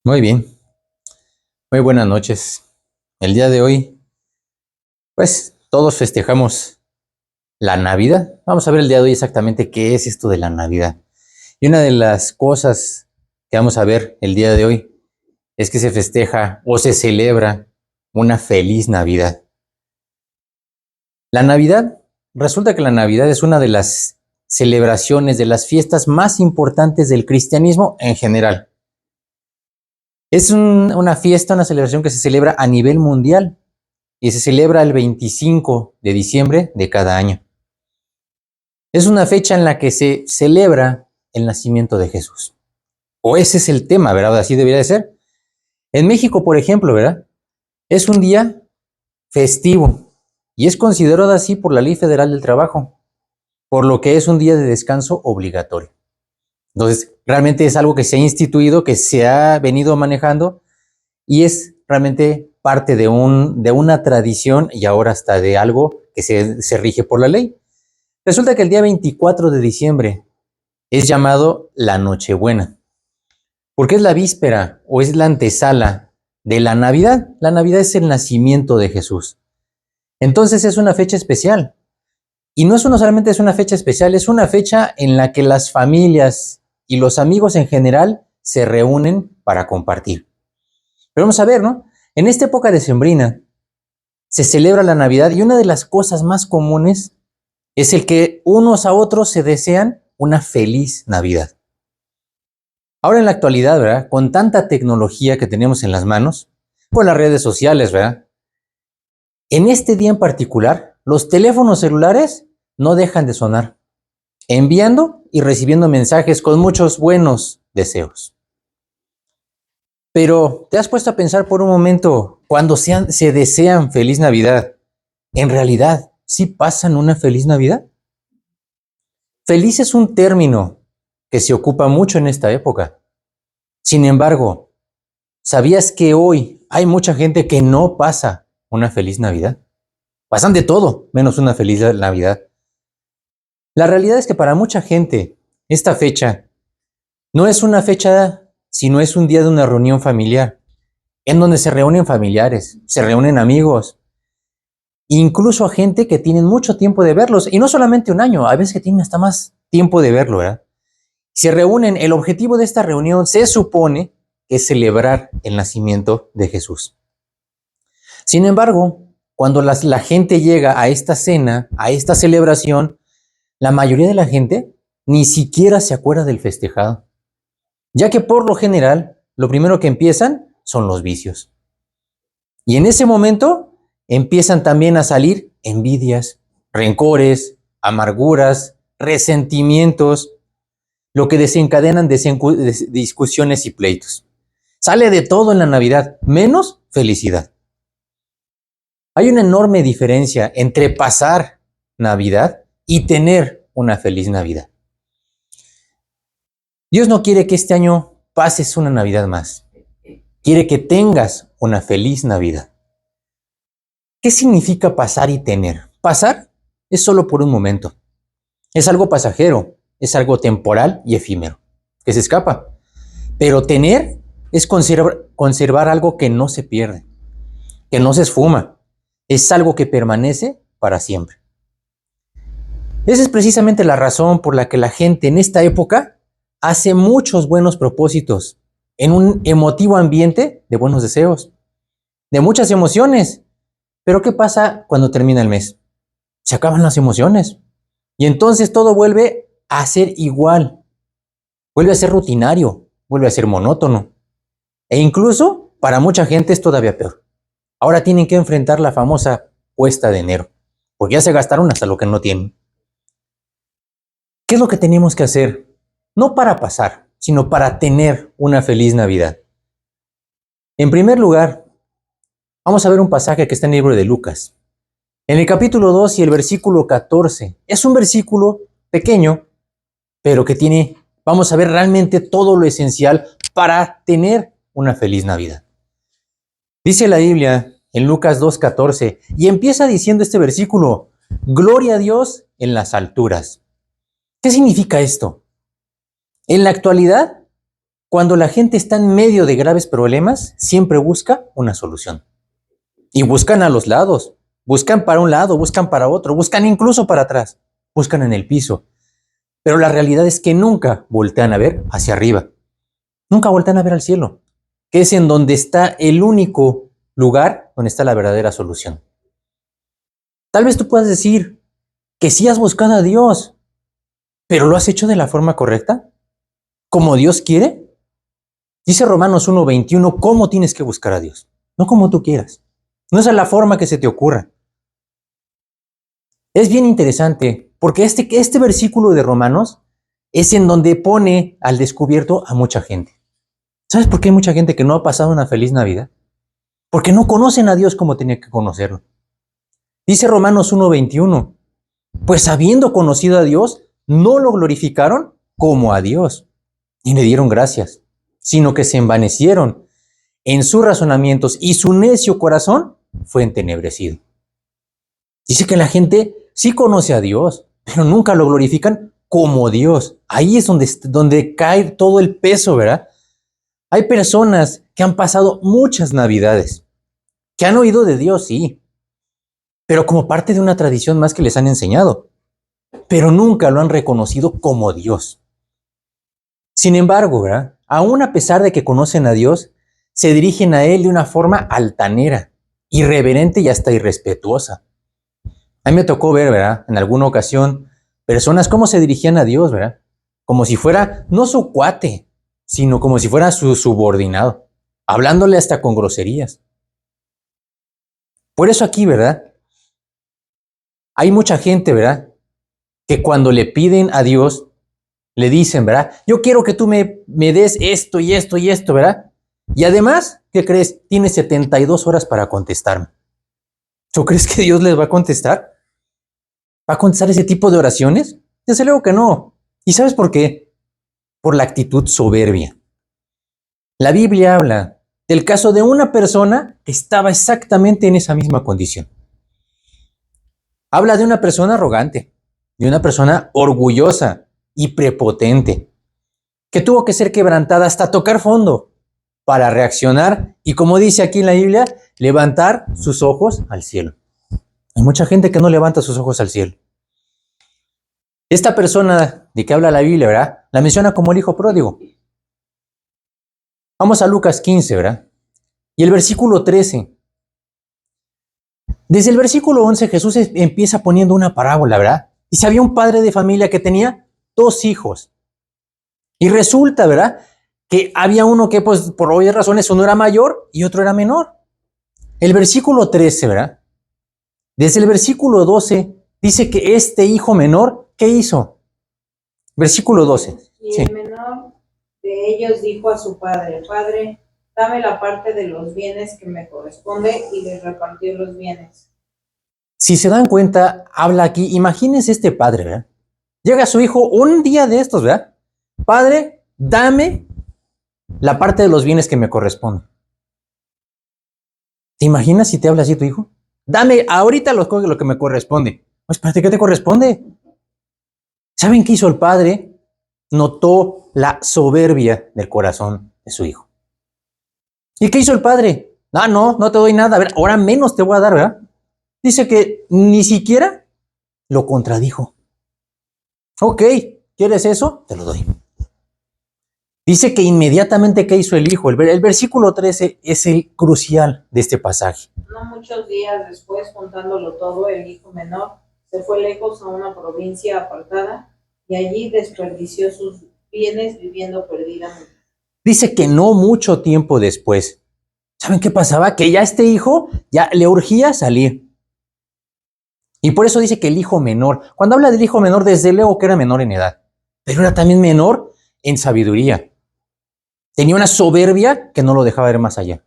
Muy bien, muy buenas noches. El día de hoy, pues todos festejamos la Navidad. Vamos a ver el día de hoy exactamente qué es esto de la Navidad. Y una de las cosas que vamos a ver el día de hoy es que se festeja o se celebra una feliz Navidad. La Navidad, resulta que la Navidad es una de las celebraciones, de las fiestas más importantes del cristianismo en general. Es una fiesta, una celebración que se celebra a nivel mundial y se celebra el 25 de diciembre de cada año. Es una fecha en la que se celebra el nacimiento de Jesús. O ese es el tema, ¿verdad? Así debería de ser. En México, por ejemplo, ¿verdad? Es un día festivo y es considerado así por la Ley Federal del Trabajo, por lo que es un día de descanso obligatorio. Entonces, realmente es algo que se ha instituido, que se ha venido manejando y es realmente parte de una tradición y ahora hasta de algo que se rige por la ley. Resulta que el día 24 de diciembre es llamado la Nochebuena, porque es la víspera o es la antesala de la Navidad. La Navidad es el nacimiento de Jesús. Entonces es una fecha especial. Y no solamente es una fecha especial, es una fecha en la que las familias y los amigos en general se reúnen para compartir. Pero vamos a ver, ¿no? En esta época decembrina se celebra la Navidad y una de las cosas más comunes es el que unos a otros se desean una feliz Navidad. Ahora en la actualidad, ¿verdad? Con tanta tecnología que tenemos en las manos, con las redes sociales, ¿verdad? En este día en particular, los teléfonos celulares no dejan de sonar, enviando y recibiendo mensajes con muchos buenos deseos. Pero, ¿te has puesto a pensar por un momento, cuando se desean feliz Navidad, en realidad, sí pasan una feliz Navidad? Feliz es un término que se ocupa mucho en esta época. Sin embargo, ¿sabías que hoy hay mucha gente que no pasa una feliz Navidad? Pasan de todo, menos una feliz Navidad. La realidad es que para mucha gente, esta fecha no es una fecha, sino es un día de una reunión familiar, en donde se reúnen familiares, se reúnen amigos, incluso a gente que tienen mucho tiempo de verlos, y no solamente un año, a veces que tienen hasta más tiempo de verlo, ¿verdad? Se reúnen, el objetivo de esta reunión se supone que es celebrar el nacimiento de Jesús. Sin embargo, cuando la gente llega a esta cena, a esta celebración, la mayoría de la gente ni siquiera se acuerda del festejado, ya que por lo general, lo primero que empiezan son los vicios. Y en ese momento empiezan también a salir envidias, rencores, amarguras, resentimientos, lo que desencadenan discusiones y pleitos. Sale de todo en la Navidad, menos felicidad. Hay una enorme diferencia entre pasar Navidad y tener una feliz Navidad. Dios no quiere que este año pases una Navidad más. Quiere que tengas una feliz Navidad. ¿Qué significa pasar y tener? Pasar es solo por un momento. Es algo pasajero, es algo temporal y efímero, que se escapa. Pero tener es conservar algo que no se pierde, que no se esfuma. Es algo que permanece para siempre. Esa es precisamente la razón por la que la gente en esta época hace muchos buenos propósitos en un emotivo ambiente de buenos deseos, de muchas emociones. Pero ¿qué pasa cuando termina el mes? Se acaban las emociones y entonces todo vuelve a ser igual, vuelve a ser rutinario, vuelve a ser monótono e incluso para mucha gente es todavía peor. Ahora tienen que enfrentar la famosa cuesta de enero, porque ya se gastaron hasta lo que no tienen. ¿Qué es lo que tenemos que hacer? No para pasar, sino para tener una feliz Navidad. En primer lugar, vamos a ver un pasaje que está en el libro de Lucas. En el capítulo 2 y el versículo 14. Es un versículo pequeño, pero que tiene, vamos a ver realmente todo lo esencial para tener una feliz Navidad. Dice la Biblia en Lucas 2:14, y empieza diciendo este versículo: gloria a Dios en las alturas. ¿Qué significa esto? En la actualidad, Cuando la gente está en medio de graves problemas, siempre busca una solución. Y buscan a los lados. Buscan para un lado, buscan para otro, buscan incluso para atrás. Buscan en el piso. Pero la realidad es que nunca voltean a ver hacia arriba. Nunca voltean a ver al cielo, que es en donde está el único lugar donde está la verdadera solución. Tal vez tú puedas decir que sí has buscado a Dios, pero ¿lo has hecho de la forma correcta? ¿Como Dios quiere? Dice Romanos 1:21 cómo tienes que buscar a Dios, no como tú quieras. No es a la forma que se te ocurra. Es bien interesante porque este versículo de Romanos es en donde pone al descubierto a mucha gente. ¿Sabes por qué hay mucha gente que no ha pasado una feliz Navidad? Porque no conocen a Dios como tenía que conocerlo. Dice Romanos 1:21, pues habiendo conocido a Dios, no lo glorificaron como a Dios, ni le dieron gracias, sino que se envanecieron en sus razonamientos y su necio corazón fue entenebrecido. Dice que la gente sí conoce a Dios, pero nunca lo glorifican como Dios. Ahí es donde cae todo el peso, ¿verdad? Hay personas que han pasado muchas Navidades, que han oído de Dios, sí, pero como parte de una tradición más que les han enseñado, pero nunca lo han reconocido como Dios. Sin embargo, ¿verdad? Aún a pesar de que conocen a Dios, se dirigen a Él de una forma altanera, irreverente y hasta irrespetuosa. A mí me tocó ver, ¿verdad? En alguna ocasión, personas cómo se dirigían a Dios, ¿verdad? Como si fuera no su cuate, sino como si fuera su subordinado, hablándole hasta con groserías. Por eso aquí, ¿verdad? Hay mucha gente, ¿verdad? Que cuando le piden a Dios, le dicen, ¿verdad? Yo quiero que tú me des esto y esto y esto, ¿verdad? Y además, ¿qué crees? Tienes 72 horas para contestarme. ¿Tú crees que Dios les va a contestar? ¿Va a contestar ese tipo de oraciones? Desde luego que no. ¿Y sabes por qué? Por la actitud soberbia. La Biblia habla del caso de una persona que estaba exactamente en esa misma condición. Habla de una persona arrogante, de una persona orgullosa y prepotente, que tuvo que ser quebrantada hasta tocar fondo para reaccionar y, como dice aquí en la Biblia, levantar sus ojos al cielo. Hay mucha gente que no levanta sus ojos al cielo. Esta persona de que habla la Biblia, ¿verdad? La menciona como el hijo pródigo. Vamos a Lucas 15, ¿verdad? Y el versículo 13. Desde el versículo 11 Jesús empieza poniendo una parábola, ¿verdad? Y si había un padre de familia que tenía 2 hijos. Y resulta, ¿verdad? Que había uno que, pues, por obvias razones, uno era mayor y otro era menor. El versículo 13, ¿verdad? Desde el versículo 12 dice que este hijo menor, ¿qué hizo? Versículo 12. Y el menor de ellos dijo a su padre, Padre, dame la parte de los bienes que me corresponde, y les repartió los bienes. Si se dan cuenta, habla aquí, imagínense este padre, ¿verdad? Llega su hijo un día de estos, ¿verdad? Padre, dame la parte de los bienes que me corresponden. ¿Te imaginas si te habla así tu hijo? Dame ahorita lo que me corresponde. Pues, espérate, ¿qué te corresponde? ¿Saben qué hizo el padre? Notó la soberbia del corazón de su hijo. ¿Y qué hizo el padre? Ah, no te doy nada. A ver, ahora menos te voy a dar, ¿verdad? Dice que ni siquiera lo contradijo. Ok, ¿quieres eso? Te lo doy. Dice que inmediatamente, ¿qué hizo el hijo? El versículo 13 es el crucial de este pasaje. No muchos días después, juntándolo todo, el hijo menor se fue lejos a una provincia apartada y allí desperdició sus bienes viviendo perdidamente. Dice que no mucho tiempo después, ¿saben qué pasaba? Que ya este hijo ya le urgía salir. Y por eso dice que el hijo menor, cuando habla del hijo menor, desde luego que era menor en edad, pero era también menor en sabiduría. Tenía una soberbia que no lo dejaba ver más allá.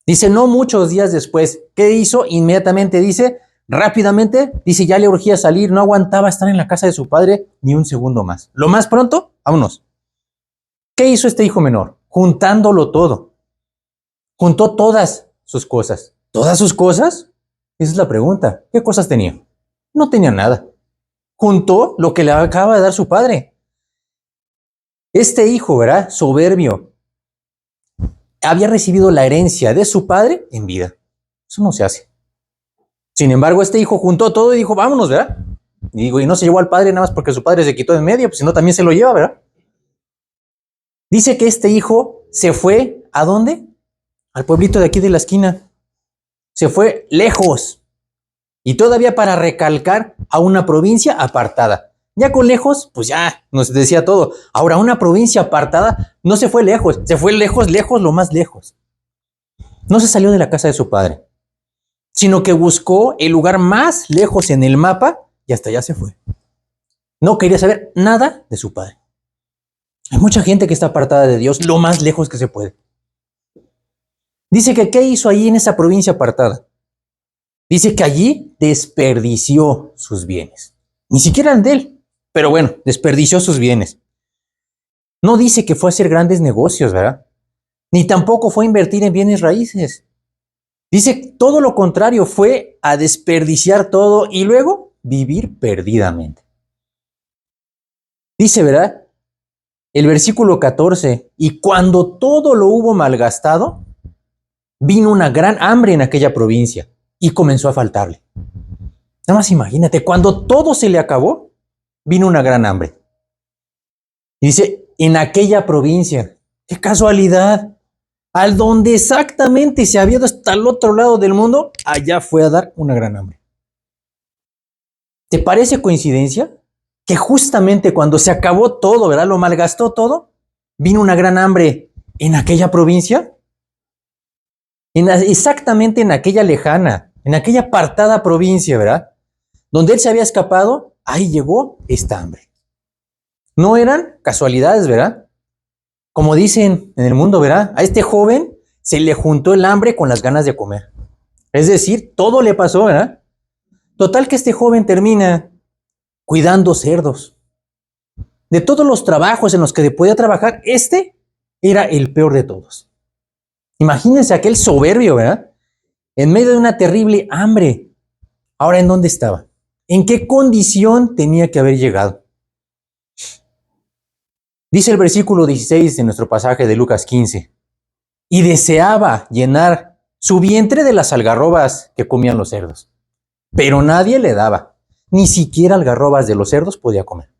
Dice, no muchos días después, ¿qué hizo? Inmediatamente dice, rápidamente, dice, ya le urgía salir, no aguantaba estar en la casa de su padre ni un segundo más. Lo más pronto, vámonos. ¿Qué hizo este hijo menor? Juntándolo todo. Juntó todas sus cosas. ¿Todas sus cosas? Esa es la pregunta. ¿Qué cosas tenía? No tenía nada. Juntó lo que le acaba de dar su padre. Este hijo, ¿verdad? Soberbio, había recibido la herencia de su padre en vida. Eso no se hace. Sin embargo, este hijo juntó todo y dijo, vámonos, ¿verdad? Y digo, y no se llevó al padre nada más porque su padre se quitó de en medio, pues si no también se lo lleva, ¿verdad? Dice que este hijo se fue, ¿a dónde? Al pueblito de aquí de la esquina. Se fue lejos. Y todavía para recalcar a una provincia apartada. Ya con lejos, pues ya nos decía todo. Ahora, una provincia apartada no se fue lejos, se fue lejos, lejos, lo más lejos. No se salió de la casa de su padre, sino que buscó el lugar más lejos en el mapa y hasta allá se fue. No quería saber nada de su padre. Hay mucha gente que está apartada de Dios lo más lejos que se puede. Dice que ¿qué hizo allí en esa provincia apartada? Dice que allí desperdició sus bienes. Ni siquiera eran de él, pero bueno, desperdició sus bienes. No dice que fue a hacer grandes negocios, ¿verdad? Ni tampoco fue a invertir en bienes raíces. Dice todo lo contrario, fue a desperdiciar todo y luego vivir perdidamente. Dice, ¿verdad? El versículo 14, y cuando todo lo hubo malgastado, vino una gran hambre en aquella provincia y comenzó a faltarle. Nada más imagínate, cuando todo se le acabó, vino una gran hambre. Y dice, en aquella provincia, qué casualidad, al donde exactamente se había ido hasta el otro lado del mundo, allá fue a dar una gran hambre. ¿Te parece coincidencia? Que justamente cuando se acabó todo, ¿verdad? Lo malgastó todo, vino una gran hambre en aquella provincia. Exactamente en aquella lejana, en aquella apartada provincia, ¿verdad? Donde él se había escapado, ahí llegó esta hambre. No eran casualidades, ¿verdad? Como dicen en el mundo, ¿verdad? A este joven se le juntó el hambre con las ganas de comer. Es decir, todo le pasó, ¿verdad? Total que este joven termina cuidando cerdos. De todos los trabajos en los que podía trabajar, este era el peor de todos. Imagínense aquel soberbio, ¿verdad? En medio de una terrible hambre. Ahora, ¿en dónde estaba? ¿En qué condición tenía que haber llegado? Dice el versículo 16 de nuestro pasaje de Lucas 15. Y deseaba llenar su vientre de las algarrobas que comían los cerdos. Pero nadie le daba. Ni siquiera algarrobas de los cerdos podía comer.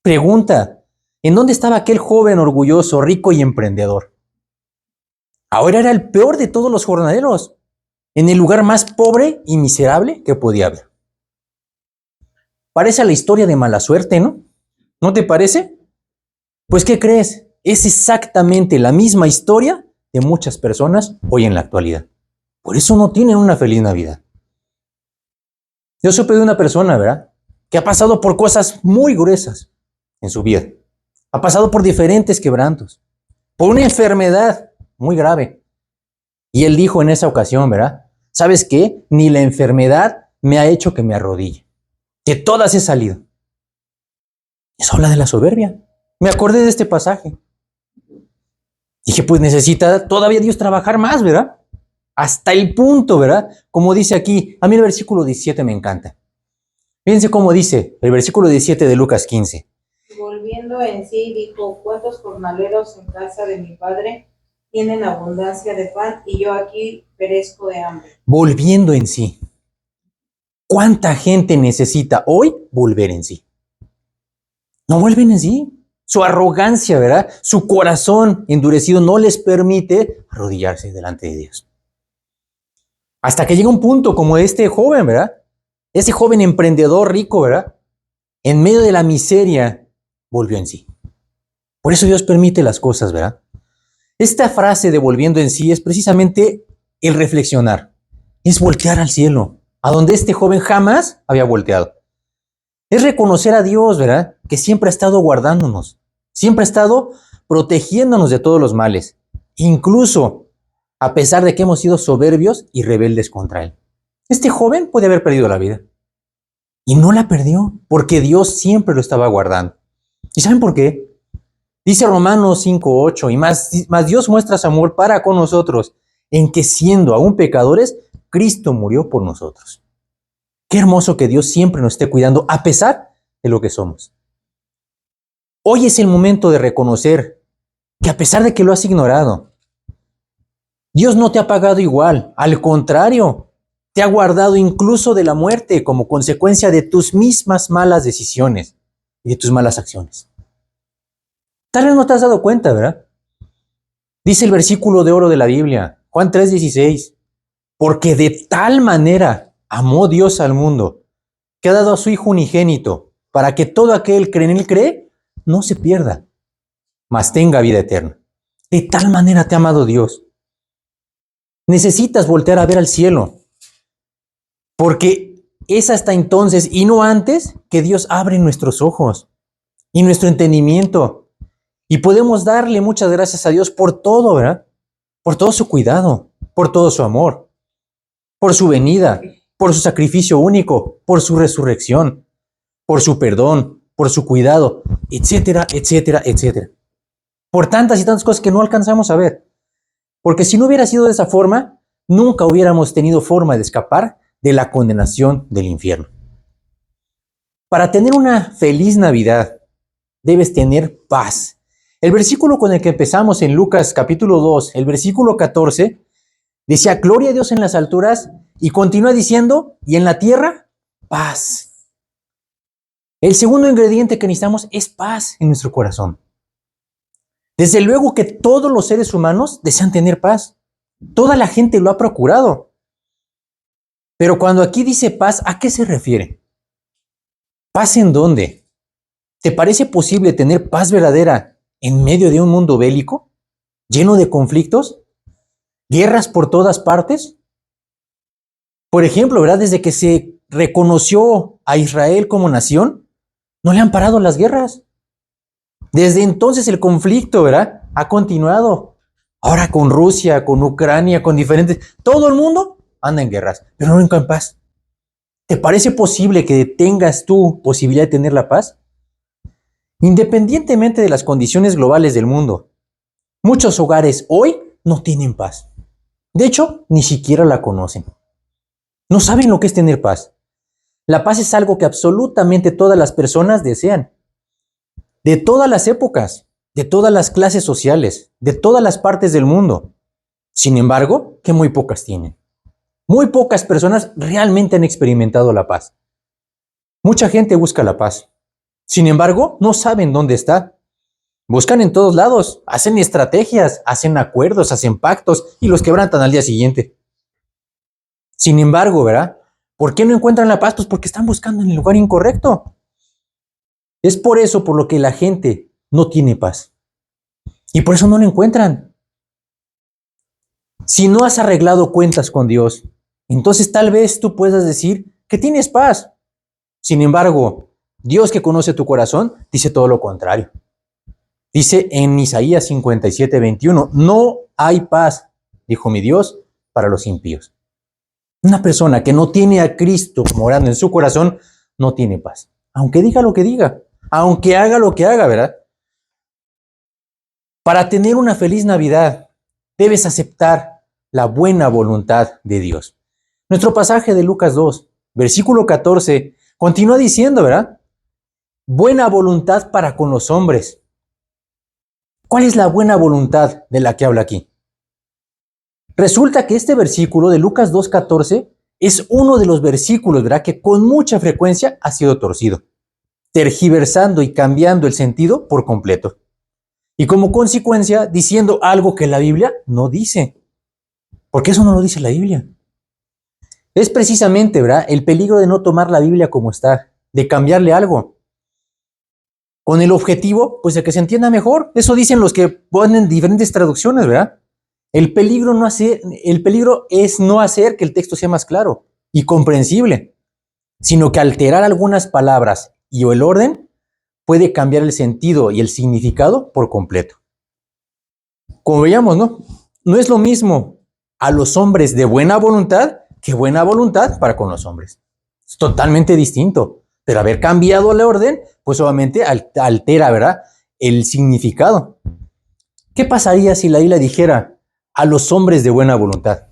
Pregunta, ¿en dónde estaba aquel joven orgulloso, rico y emprendedor? Ahora era el peor de todos los jornaleros, en el lugar más pobre y miserable que podía haber. Parece la historia de mala suerte, ¿no? ¿No te parece? Pues, ¿qué crees? Es exactamente la misma historia de muchas personas hoy en la actualidad. Por eso no tienen una feliz Navidad. Yo supe de una persona, ¿verdad? Que ha pasado por cosas muy gruesas en su vida. Ha pasado por diferentes quebrantos, por una enfermedad muy grave. Y él dijo en esa ocasión, ¿verdad? ¿Sabes qué? Ni la enfermedad me ha hecho que me arrodille. De todas he salido. Eso habla de la soberbia. Me acordé de este pasaje. Dije, pues necesita todavía Dios trabajar más, ¿verdad? Hasta el punto, ¿verdad? Como dice aquí, a mí el versículo 17 me encanta. Fíjense cómo dice el versículo 17 de Lucas 15. Volviendo en sí, dijo, ¿cuántos jornaleros en casa de mi padre tienen abundancia de pan y yo aquí perezco de hambre? Volviendo en sí. ¿Cuánta gente necesita hoy volver en sí? No vuelven en sí. Su arrogancia, ¿verdad? Su corazón endurecido no les permite arrodillarse delante de Dios. Hasta que llega un punto como este joven, ¿verdad? Ese joven emprendedor rico, ¿verdad? En medio de la miseria, volvió en sí. Por eso Dios permite las cosas, ¿verdad? Esta frase de volviendo en sí es precisamente el reflexionar. Es voltear al cielo, a donde este joven jamás había volteado. Es reconocer a Dios, ¿verdad? Que siempre ha estado guardándonos, siempre ha estado protegiéndonos de todos los males, incluso a pesar de que hemos sido soberbios y rebeldes contra Él. Este joven puede haber perdido la vida y no la perdió porque Dios siempre lo estaba guardando. ¿Y saben por qué? Dice Romanos 5:8, y más Dios muestra su amor para con nosotros, en que siendo aún pecadores, Cristo murió por nosotros. Qué hermoso que Dios siempre nos esté cuidando a pesar de lo que somos. Hoy es el momento de reconocer que a pesar de que lo has ignorado, Dios no te ha pagado igual. Al contrario, te ha guardado incluso de la muerte como consecuencia de tus mismas malas decisiones y de tus malas acciones. Tal vez no te has dado cuenta, ¿verdad? Dice el versículo de oro de la Biblia, Juan 3:16, porque de tal manera amó Dios al mundo, que ha dado a su Hijo unigénito, para que todo aquel que en él cree, no se pierda, mas tenga vida eterna. De tal manera te ha amado Dios. Necesitas voltear a ver al cielo, porque es hasta entonces y no antes que Dios abre nuestros ojos y nuestro entendimiento. Y podemos darle muchas gracias a Dios por todo, ¿verdad? Por todo su cuidado, por todo su amor, por su venida, por su sacrificio único, por su resurrección, por su perdón, por su cuidado, etcétera, etcétera, etcétera. Por tantas y tantas cosas que no alcanzamos a ver. Porque si no hubiera sido de esa forma, nunca hubiéramos tenido forma de escapar de la condenación del infierno. Para tener una feliz Navidad, debes tener paz. El versículo con el que empezamos en Lucas capítulo 2, el versículo 14, decía, gloria a Dios en las alturas, y continúa diciendo, y en la tierra, paz. El segundo ingrediente que necesitamos es paz en nuestro corazón. Desde luego que todos los seres humanos desean tener paz. Toda la gente lo ha procurado. Pero cuando aquí dice paz, ¿a qué se refiere? ¿Paz en dónde? ¿Te parece posible tener paz verdadera en medio de un mundo bélico, lleno de conflictos, guerras por todas partes? Por ejemplo, ¿verdad? Desde que se reconoció a Israel como nación, no le han parado las guerras. Desde entonces el conflicto, ¿verdad? Ha continuado. Ahora con Rusia, con Ucrania, con diferentes... Todo el mundo anda en guerras, pero nunca en paz. ¿Te parece posible que tengas tú posibilidad de tener la paz? Independientemente de las condiciones globales del mundo, muchos hogares hoy no tienen paz. De hecho, ni siquiera la conocen. No saben lo que es tener paz. La paz es algo que absolutamente todas las personas desean. De todas las épocas, de todas las clases sociales, de todas las partes del mundo. Sin embargo, que muy pocas tienen. Muy pocas personas realmente han experimentado la paz. Mucha gente busca la paz. Sin embargo, no saben dónde está. Buscan en todos lados, hacen estrategias, hacen acuerdos, hacen pactos y los quebrantan al día siguiente. Sin embargo, ¿verdad? ¿Por qué no encuentran la paz? Pues porque están buscando en el lugar incorrecto. Es por eso por lo que la gente no tiene paz. Y por eso no la encuentran. Si no has arreglado cuentas con Dios, entonces tal vez tú puedas decir que tienes paz. Sin embargo, Dios que conoce tu corazón dice todo lo contrario. Dice en Isaías 57:21, no hay paz, dijo mi Dios, para los impíos. Una persona que no tiene a Cristo morando en su corazón, no tiene paz. Aunque diga lo que diga, aunque haga lo que haga, ¿verdad? Para tener una feliz Navidad, debes aceptar la buena voluntad de Dios. Nuestro pasaje de Lucas 2, versículo 14, continúa diciendo, ¿verdad? Buena voluntad para con los hombres. ¿Cuál es la buena voluntad de la que habla aquí? Resulta que este versículo de Lucas 2:14 es uno de los versículos, ¿verdad?, que con mucha frecuencia ha sido torcido, tergiversando y cambiando el sentido por completo. Y como consecuencia, diciendo algo que la Biblia no dice. Porque eso no lo dice la Biblia. Es precisamente, ¿verdad?, el peligro de no tomar la Biblia como está, de cambiarle algo. Con el objetivo, pues, de que se entienda mejor. Eso dicen los que ponen diferentes traducciones, ¿verdad? El peligro es no hacer que el texto sea más claro y comprensible, sino que alterar algunas palabras y o el orden puede cambiar el sentido y el significado por completo. Como veíamos, ¿no? No es lo mismo a los hombres de buena voluntad que buena voluntad para con los hombres. Es totalmente distinto. Pero haber cambiado el orden, pues obviamente altera, ¿verdad?, el significado. ¿Qué pasaría si la Biblia dijera a los hombres de buena voluntad?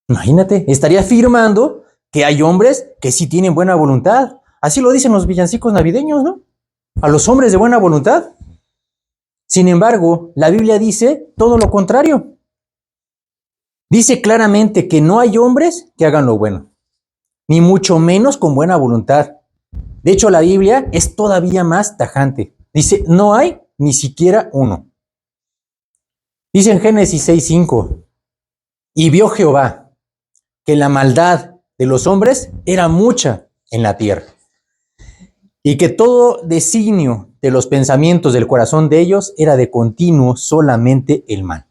Imagínate, estaría afirmando que hay hombres que sí tienen buena voluntad. Así lo dicen los villancicos navideños, ¿no? a los hombres de buena voluntad. Sin embargo, la Biblia dice todo lo contrario. Dice claramente que no hay hombres que hagan lo bueno, ni mucho menos con buena voluntad. De hecho, la Biblia es todavía más tajante. Dice, no hay ni siquiera uno. Dice en Génesis 6:5, y vio Jehová que la maldad de los hombres era mucha en la tierra, y que todo designio de los pensamientos del corazón de ellos era de continuo solamente el mal.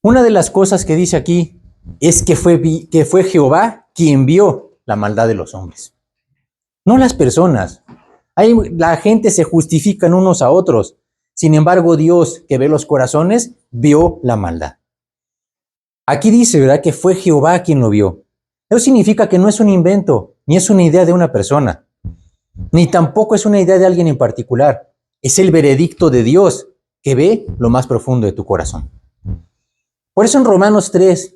Una de las cosas que dice aquí es que fue Jehová quien vio la maldad de los hombres, no las personas. La gente se justifican unos a otros. Sin embargo, Dios, que ve los corazones, vio la maldad. Aquí dice, ¿verdad?, que fue Jehová quien lo vio. Eso significa que no es un invento, ni es una idea de una persona, ni tampoco es una idea de alguien en particular. Es el veredicto de Dios que ve lo más profundo de tu corazón. Por eso en Romanos 3,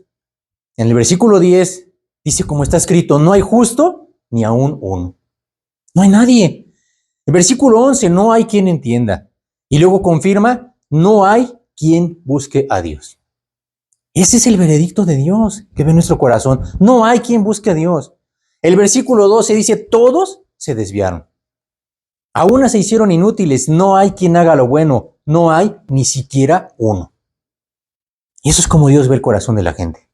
en el versículo 10, dice como está escrito, no hay justo ni aún uno. No hay nadie. El versículo 11, no hay quien entienda. Y luego confirma, no hay quien busque a Dios. Ese es el veredicto de Dios que ve nuestro corazón. No hay quien busque a Dios. El versículo 12 dice, todos se desviaron. A una se hicieron inútiles. No hay quien haga lo bueno. No hay ni siquiera uno. Y eso es como Dios ve el corazón de la gente.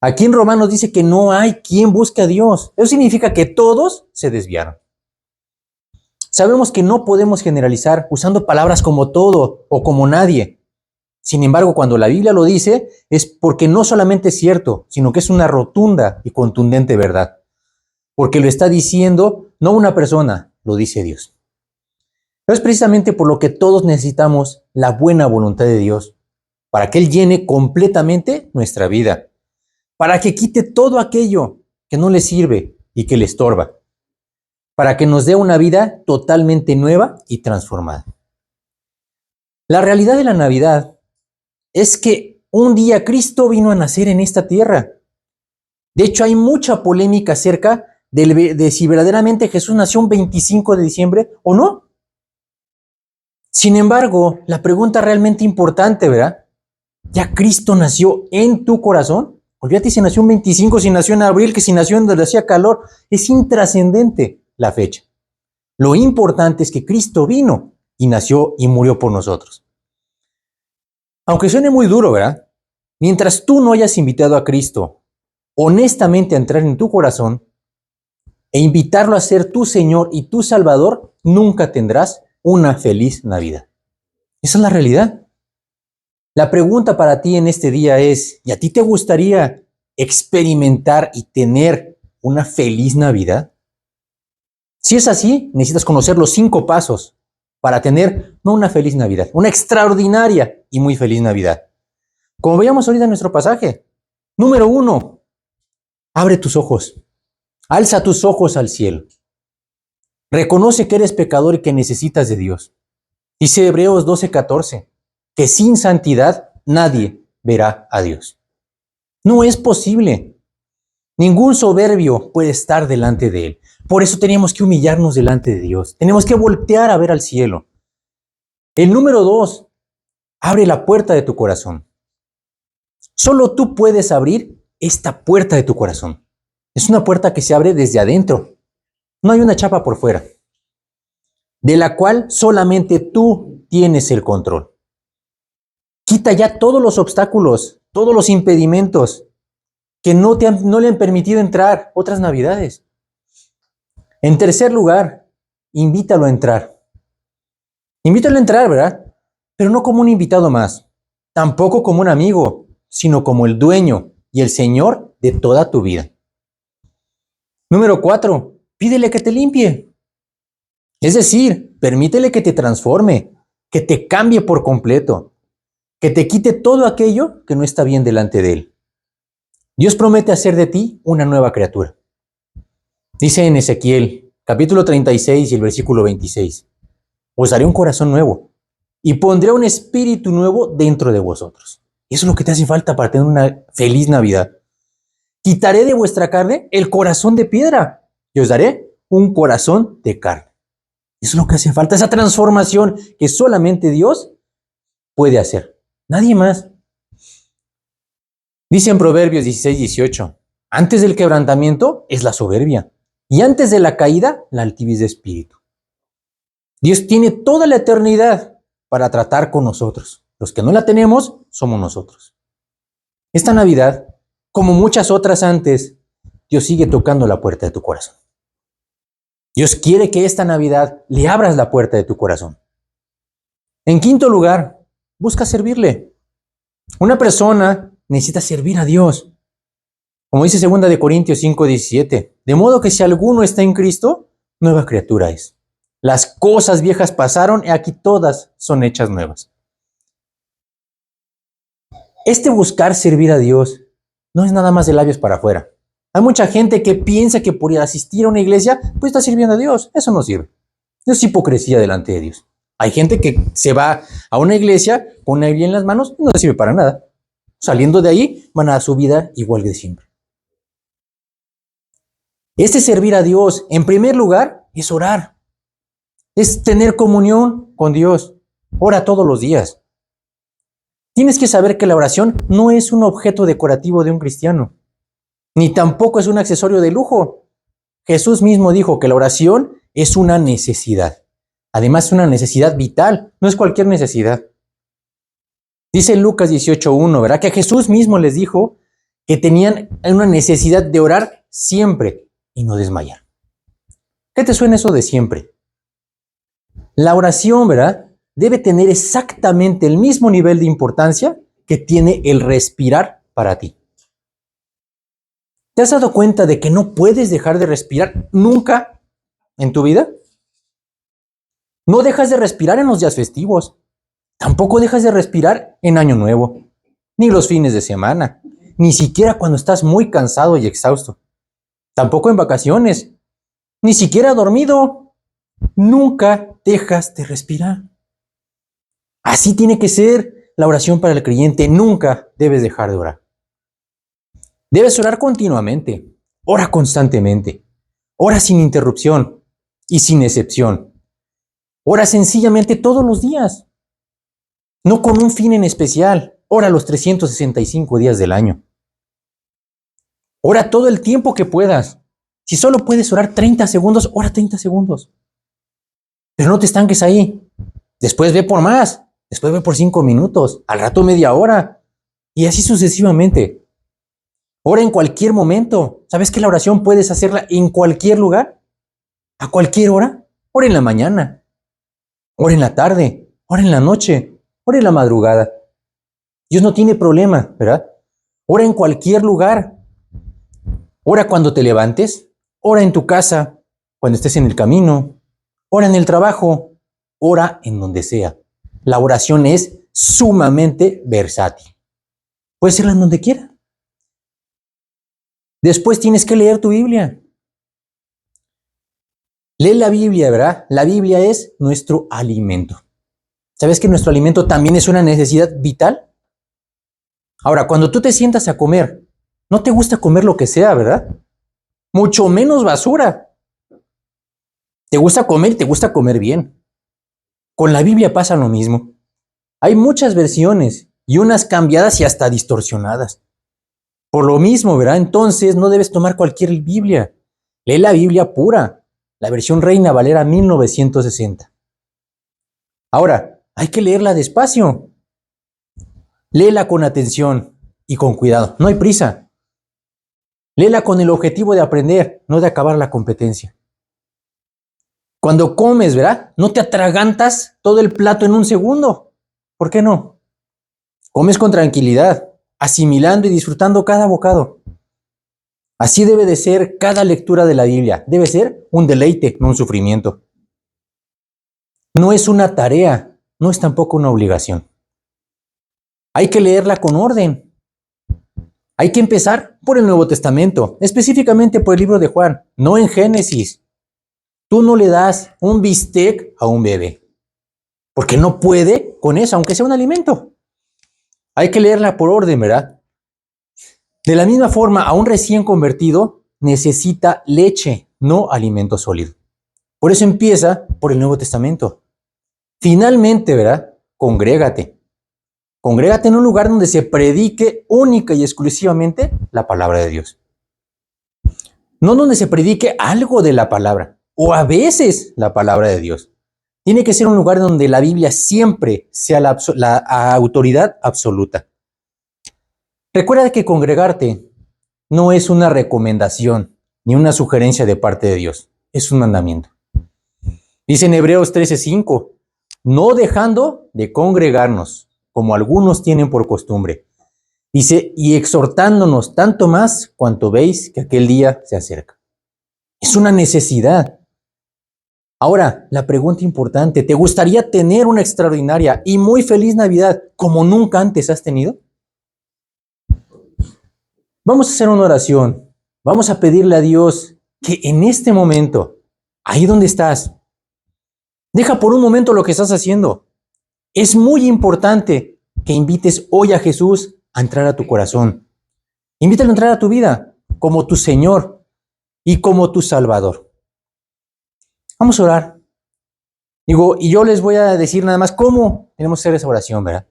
Aquí en Romanos dice que no hay quien busque a Dios. Eso significa que todos se desviaron. Sabemos que no podemos generalizar usando palabras como todo o como nadie. Sin embargo, cuando la Biblia lo dice, es porque no solamente es cierto, sino que es una rotunda y contundente verdad. Porque lo está diciendo no una persona, lo dice Dios. Pero es precisamente por lo que todos necesitamos la buena voluntad de Dios, para que Él llene completamente nuestra vida, para que quite todo aquello que no le sirve y que le estorba, para que nos dé una vida totalmente nueva y transformada. La realidad de la Navidad es que un día Cristo vino a nacer en esta tierra. De hecho, hay mucha polémica acerca de si verdaderamente Jesús nació un 25 de diciembre o no. Sin embargo, la pregunta realmente importante, ¿verdad? ¿Ya Cristo nació en tu corazón? Olvídate si nació un 25, si nació en abril, que si nació en donde hacía calor. Es intrascendente la fecha. Lo importante es que Cristo vino y nació y murió por nosotros. Aunque suene muy duro, ¿verdad? Mientras tú no hayas invitado a Cristo honestamente a entrar en tu corazón e invitarlo a ser tu Señor y tu Salvador, nunca tendrás una feliz Navidad. Esa es la realidad. La pregunta para ti en este día es, ¿y a ti te gustaría experimentar y tener una feliz Navidad? Si es así, necesitas conocer los 5 pasos para tener no una feliz Navidad, una extraordinaria y muy feliz Navidad. Como veíamos ahorita en nuestro pasaje. Número 1, abre tus ojos, alza tus ojos al cielo. Reconoce que eres pecador y que necesitas de Dios. Dice Hebreos 12:14, que sin santidad nadie verá a Dios. No es posible. Ningún soberbio puede estar delante de Él. Por eso tenemos que humillarnos delante de Dios. Tenemos que voltear a ver al cielo. El número 2, abre la puerta de tu corazón. Solo tú puedes abrir esta puerta de tu corazón. Es una puerta que se abre desde adentro. No hay una chapa por fuera, de la cual solamente tú tienes el control. Quita ya todos los obstáculos, todos los impedimentos que no le han permitido entrar otras Navidades. En tercer lugar, invítalo a entrar. Invítalo a entrar, ¿verdad? Pero no como un invitado más, tampoco como un amigo, sino como el dueño y el Señor de toda tu vida. Número 4, pídele que te limpie. Es decir, permítele que te transforme, que te cambie por completo, que te quite todo aquello que no está bien delante de Él. Dios promete hacer de ti una nueva criatura. Dice en Ezequiel, capítulo 36 y el versículo 26, os daré un corazón nuevo y pondré un espíritu nuevo dentro de vosotros. Eso es lo que te hace falta para tener una feliz Navidad. Quitaré de vuestra carne el corazón de piedra y os daré un corazón de carne. Eso es lo que hace falta, esa transformación que solamente Dios puede hacer. Nadie más. Dice en Proverbios 16:18, antes del quebrantamiento es la soberbia y antes de la caída la altivez de espíritu. Dios tiene toda la eternidad para tratar con nosotros. Los que no la tenemos somos nosotros. Esta Navidad, como muchas otras antes, Dios sigue tocando la puerta de tu corazón. Dios quiere que esta Navidad le abras la puerta de tu corazón. En quinto lugar, busca servirle. Una persona necesita servir a Dios. Como dice 2 Corintios 5:17, de modo que si alguno está en Cristo, nueva criatura es. Las cosas viejas pasaron y aquí todas son hechas nuevas. Este buscar servir a Dios no es nada más de labios para afuera. Hay mucha gente que piensa que por asistir a una iglesia, pues está sirviendo a Dios. Eso no sirve. Eso es hipocresía delante de Dios. Hay gente que se va a una iglesia con una Biblia en las manos y no le sirve para nada. Saliendo de ahí, van a dar su vida igual que siempre. Este servir a Dios, en primer lugar, es orar. Es tener comunión con Dios. Ora todos los días. Tienes que saber que la oración no es un objeto decorativo de un cristiano, ni tampoco es un accesorio de lujo. Jesús mismo dijo que la oración es una necesidad. Además, es una necesidad vital, no es cualquier necesidad. Dice Lucas 18:1, ¿verdad? Que Jesús mismo les dijo que tenían una necesidad de orar siempre y no desmayar. ¿Qué te suena eso de siempre? La oración, ¿verdad?, debe tener exactamente el mismo nivel de importancia que tiene el respirar para ti. ¿Te has dado cuenta de que no puedes dejar de respirar nunca en tu vida? No dejas de respirar en los días festivos. Tampoco dejas de respirar en Año Nuevo, ni los fines de semana, ni siquiera cuando estás muy cansado y exhausto. Tampoco en vacaciones, ni siquiera dormido. Nunca dejas de respirar. Así tiene que ser la oración para el creyente. Nunca debes dejar de orar. Debes orar continuamente. Ora constantemente. Ora sin interrupción y sin excepción. Ora sencillamente todos los días. No con un fin en especial. Ora los 365 días del año. Ora todo el tiempo que puedas. Si solo puedes orar 30 segundos, ora 30 segundos. Pero no te estanques ahí. Después ve por más. Después ve por 5 minutos. Al rato media hora. Y así sucesivamente. Ora en cualquier momento. ¿Sabes que la oración puedes hacerla en cualquier lugar? A cualquier hora. Ora en la mañana. Ora en la tarde. Ora en la noche. Ora en la madrugada. Dios no tiene problema, ¿verdad? Ora en cualquier lugar. Ora cuando te levantes. Ora en tu casa. Cuando estés en el camino. Ora en el trabajo. Ora en donde sea. La oración es sumamente versátil. Puedes hacerla en donde quiera. Después tienes que leer tu Biblia. Lee la Biblia, ¿verdad? La Biblia es nuestro alimento. ¿Sabes que nuestro alimento también es una necesidad vital? Ahora, cuando tú te sientas a comer, no te gusta comer lo que sea, ¿verdad? Mucho menos basura. Te gusta comer y te gusta comer bien. Con la Biblia pasa lo mismo. Hay muchas versiones y unas cambiadas y hasta distorsionadas. Por lo mismo, ¿verdad? Entonces no debes tomar cualquier Biblia. Lee la Biblia pura, la versión Reina Valera 1960. Ahora, hay que leerla despacio. Léela con atención y con cuidado. No hay prisa. Léela con el objetivo de aprender, no de acabar la competencia. Cuando comes, ¿verdad? No te atragantas todo el plato en un segundo. ¿Por qué no? Comes con tranquilidad, asimilando y disfrutando cada bocado. Así debe de ser cada lectura de la Biblia. Debe ser un deleite, no un sufrimiento. No es una tarea, no es tampoco una obligación. Hay que leerla con orden. Hay que empezar por el Nuevo Testamento, específicamente por el libro de Juan, no en Génesis. Tú no le das un bistec a un bebé, porque no puede con eso, aunque sea un alimento. Hay que leerla por orden, ¿verdad? De la misma forma, a un recién convertido necesita leche, no alimento sólido. Por eso empieza por el Nuevo Testamento. Finalmente, ¿verdad? Congrégate. Congrégate en un lugar donde se predique única y exclusivamente la palabra de Dios. No donde se predique algo de la palabra, o a veces la palabra de Dios. Tiene que ser un lugar donde la Biblia siempre sea la autoridad absoluta. Recuerda que congregarte no es una recomendación ni una sugerencia de parte de Dios, es un mandamiento. Dice en Hebreos 13:5, no dejando de congregarnos, como algunos tienen por costumbre. Dice, y exhortándonos tanto más cuanto veis que aquel día se acerca. Es una necesidad. Ahora, la pregunta importante, ¿te gustaría tener una extraordinaria y muy feliz Navidad como nunca antes has tenido? Vamos a hacer una oración. Vamos a pedirle a Dios que en este momento, ahí donde estás, deja por un momento lo que estás haciendo. Es muy importante que invites hoy a Jesús a entrar a tu corazón. Invítalo a entrar a tu vida como tu Señor y como tu Salvador. Vamos a orar. Y yo les voy a decir nada más cómo tenemos que hacer esa oración, ¿verdad?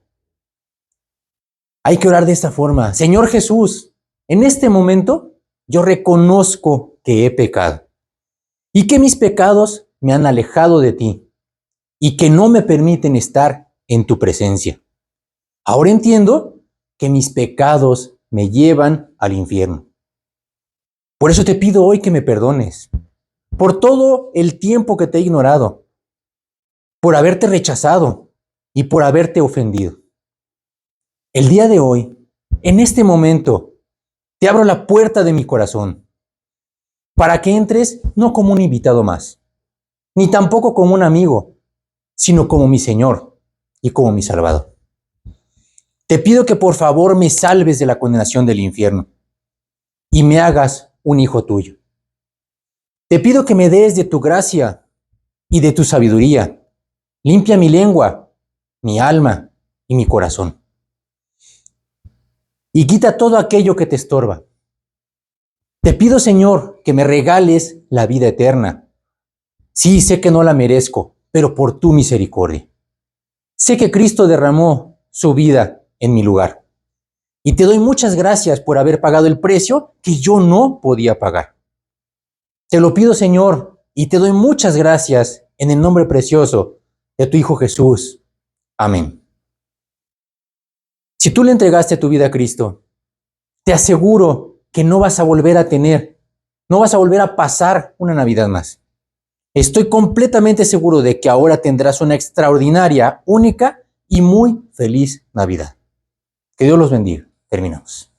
Hay que orar de esta forma. Señor Jesús, en este momento yo reconozco que he pecado y que mis pecados me han alejado de ti y que no me permiten estar en tu presencia. Ahora entiendo que mis pecados me llevan al infierno. Por eso te pido hoy que me perdones por todo el tiempo que te he ignorado, por haberte rechazado y por haberte ofendido. El día de hoy, en este momento, te abro la puerta de mi corazón para que entres no como un invitado más, ni tampoco como un amigo, sino como mi Señor y como mi Salvador. Te pido que por favor me salves de la condenación del infierno y me hagas un hijo tuyo. Te pido que me des de tu gracia y de tu sabiduría. Limpia mi lengua, mi alma y mi corazón. Y quita todo aquello que te estorba. Te pido, Señor, que me regales la vida eterna. Sí, sé que no la merezco, pero por tu misericordia. Sé que Cristo derramó su vida en mi lugar. Y te doy muchas gracias por haber pagado el precio que yo no podía pagar. Te lo pido, Señor, y te doy muchas gracias en el nombre precioso de tu Hijo Jesús. Amén. Si tú le entregaste tu vida a Cristo, te aseguro que no vas a volver a pasar una Navidad más. Estoy completamente seguro de que ahora tendrás una extraordinaria, única y muy feliz Navidad. Que Dios los bendiga. Terminamos.